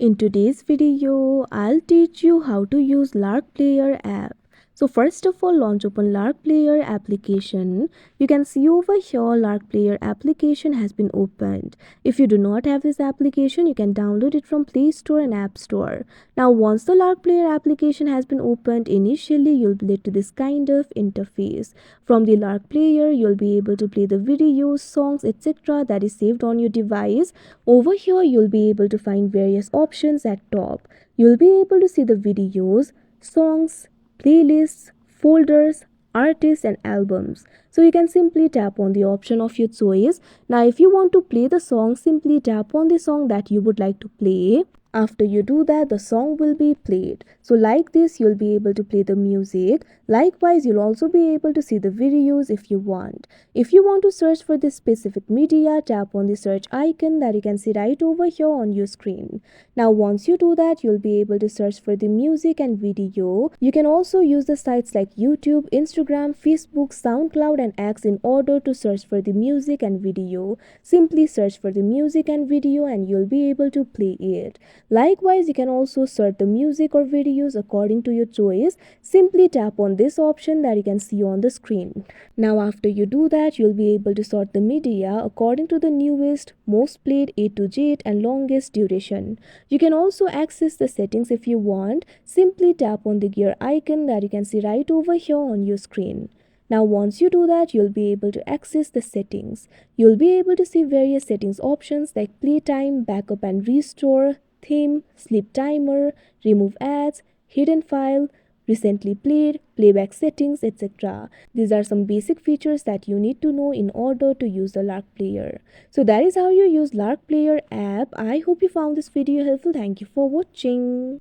In today's video, I'll teach you how to use Lark Player app. So first of all, launch open Lark Player application. You can see over here Lark Player application has been opened. If you do not have this application, you can download it from Play Store and App Store. Now once the Lark Player application has been opened, initially you'll be led to this kind of interface. From the Lark Player, you'll be able to play the videos, songs, etc. that is saved on your device. Over here, you'll be able to find various options at top. You'll be able to see the videos, songs, playlists, folders, artists and albums. So you can simply tap on the option of your choice. Now if you want to play the song, simply tap on the song that you would like to play. After you do that, the song will be played. So like this, you'll be able to play the music. Likewise, you'll also be able to see the videos if you want. If you want to search for this specific media, tap on the search icon that you can see right over here on your screen. Now once you do that, you'll be able to search for the music and video. You can also use the sites like YouTube, Instagram, Facebook, SoundCloud and X in order to search for the music and video. Simply search for the music and video and you'll be able to play it. Likewise, you can also search the music or videos according to your choice. Simply tap on this option that you can see on the screen. Now after you do that, you'll be able to sort the media according to the newest, most played A to Z and longest duration. You can also access the settings if you want. Simply tap on the gear icon that you can see right over here on your screen. Now once you do that, you'll be able to access the settings. You'll be able to see various settings options like playtime, backup and restore, theme, sleep timer, remove ads, hidden file, recently played, playback settings, etc. These are some basic features that you need to know in order to use the Lark Player. So that is how you use Lark Player app. I hope you found this video helpful. Thank you for watching.